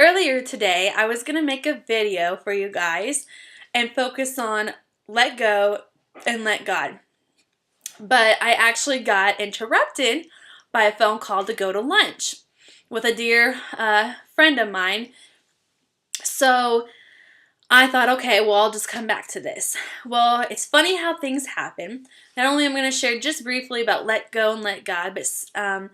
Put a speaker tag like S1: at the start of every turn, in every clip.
S1: Earlier today, I was going to make a video for you guys and focus on let go and let God. But I actually got interrupted by a phone call to go to lunch with a dear friend of mine. So I thought, okay, well, I'll just come back to this. Well, it's funny how things happen. Not only am I going to share just briefly about let go and let God, but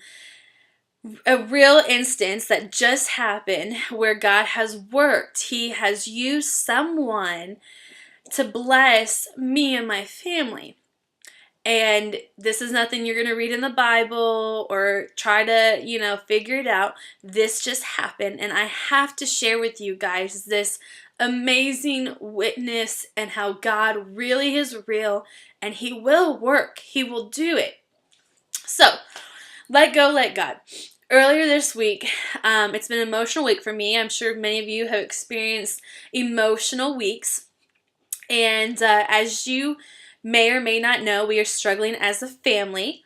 S1: a real instance that just happened where God has worked. He has used someone to bless me and my family. And this is nothing you're going to read in the Bible or try to, figure it out. This just happened. And I have to share with you guys this amazing witness and how God really is real and He will work. He will do it. So, let go, let God. Earlier this week, it's been an emotional week for me. I'm sure many of you have experienced emotional weeks. And as you may or may not know, we are struggling as a family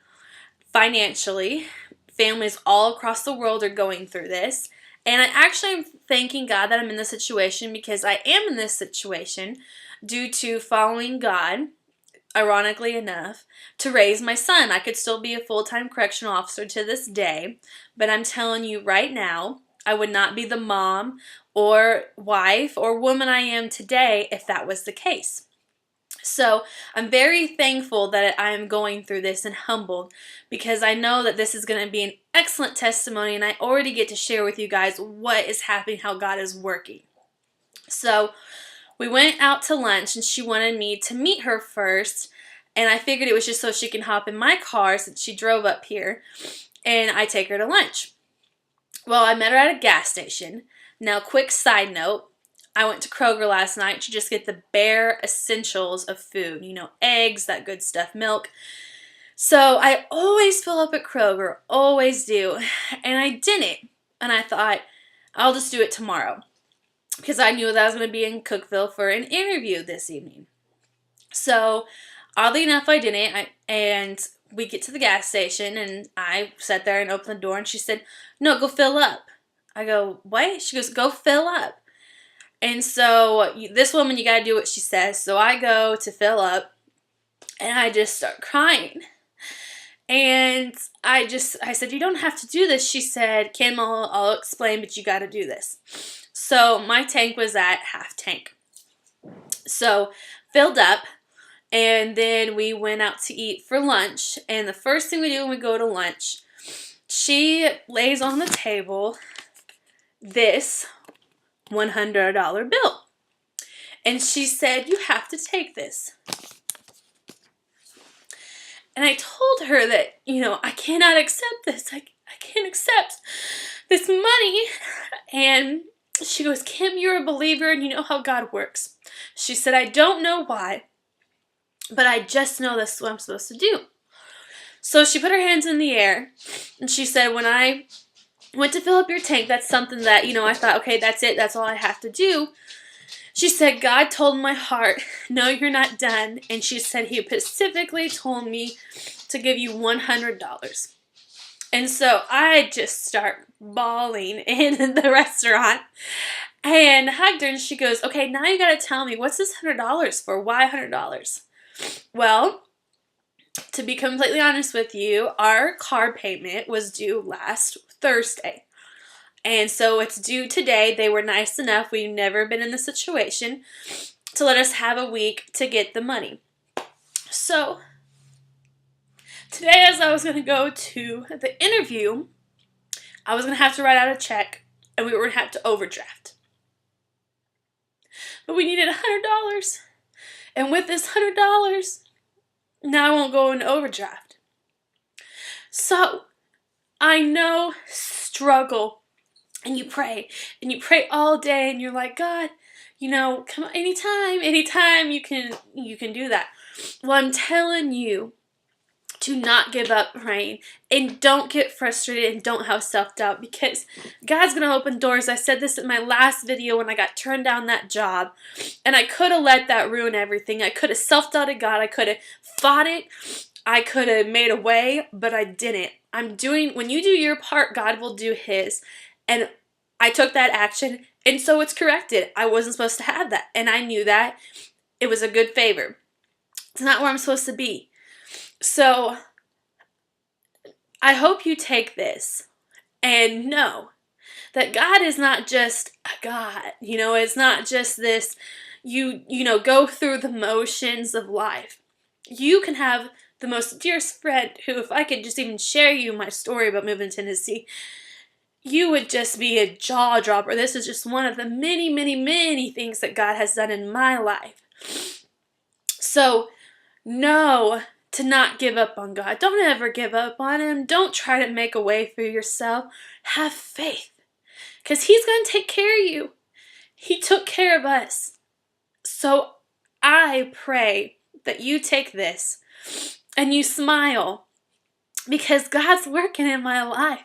S1: financially. Families all across the world are going through this. And I actually am thanking God that I'm in this situation, because I am in this situation due to following God, ironically enough, to raise my son. I could still be a full-time correctional officer to this day, but I'm telling you right now, I would not be the mom or wife or woman I am today if that was the case. So I'm very thankful that I am going through this and humbled, because I know that this is going to be an excellent testimony, and I already get to share with you guys what is happening, how God is working. So we went out to lunch, and she wanted me to meet her first, and I figured it was just so she can hop in my car since she drove up here, and I take her to lunch. Well, I met her at a gas station. Now, quick side note, I went to Kroger last night to just get the bare essentials of food. Eggs, that good stuff, milk. So I always fill up at Kroger, always do. And I didn't. And I thought, I'll just do it tomorrow, because I knew that I was going to be in Cookeville for an interview this evening. So, oddly enough, I didn't. And we get to the gas station, and I sat there and opened the door, and she said, no, go fill up. I go, what? She goes, go fill up. And so, this woman, you got to do what she says. So I go to fill up, and I just start crying. And I said, you don't have to do this. She said, Kim, I'll explain, but you got to do this. So my tank was at half tank. So filled up, and then we went out to eat for lunch. And the first thing we do when we go to lunch, she lays on the table this $100 bill. And she said, you have to take this. And I told her that, I cannot accept this. I can't accept this money. And she goes, Kim, you're a believer and you know how God works. She said, I don't know why, but I just know this is what I'm supposed to do. So she put her hands in the air, and she said, when I went to fill up your tank, that's something that, I thought, okay, that's it. That's all I have to do. She said, God told my heart, no, you're not done. And she said, He specifically told me to give you $100. And so I just start bawling in the restaurant and hugged her, and she goes, okay, now you got to tell me, what's this $100 for? Why $100? Well, to be completely honest with you, our car payment was due last Thursday. And so it's due today. They were nice enough, we've never been in this situation, to let us have a week to get the money. So today, as I was going to go to the interview, I was going to have to write out a check, and we were going to have to overdraft. But we needed $100. And with this $100, now I won't go into overdraft. So I know struggle. And you pray all day, and you're like, God, come on, anytime you can do that. Well, I'm telling you to not give up praying, and don't get frustrated, and don't have self-doubt, because God's going to open doors. I said this in my last video when I got turned down that job, and I could have let that ruin everything. I could have self-doubted God. I could have fought it. I could have made a way, but I didn't. When you do your part, God will do His. And I took that action, and so it's corrected. I wasn't supposed to have that, and I knew that. It was a good favor. It's not where I'm supposed to be. So I hope you take this and know that God is not just a God. It's not just this, go through the motions of life. You can have the most dearest friend who, if I could just even share you my story about moving to Tennessee, you would just be a jaw dropper. This is just one of the many, many, many things that God has done in my life. So know to not give up on God. Don't ever give up on Him. Don't try to make a way for yourself. Have faith, because He's going to take care of you. He took care of us. So I pray that you take this and you smile, because God's working in my life.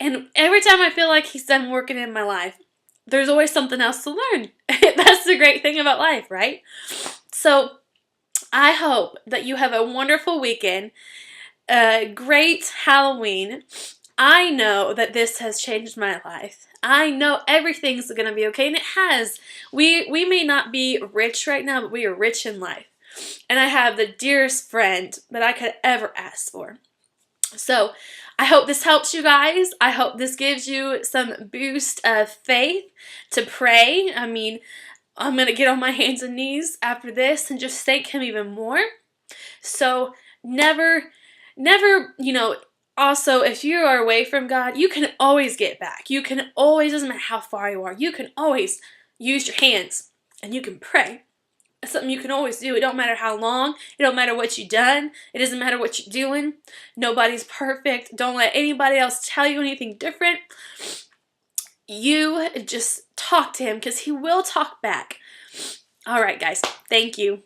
S1: And every time I feel like He's done working in my life, there's always something else to learn. That's the great thing about life, right? So I hope that you have a wonderful weekend, a great Halloween. I know that this has changed my life. I know everything's going to be okay, and it has. We may not be rich right now, but we are rich in life. And I have the dearest friend that I could ever ask for. So I hope this helps you guys. I hope this gives you some boost of faith to pray. I mean, I'm going to get on my hands and knees after this and just thank Him even more. So never, also, if you are away from God, you can always get back. You can always, doesn't matter how far you are, you can always use your hands and you can pray. It's something you can always do. It don't matter how long. It don't matter what you've done. It doesn't matter what you're doing. Nobody's perfect. Don't let anybody else tell you anything different. You just talk to Him, because He will talk back. All right, guys. Thank you.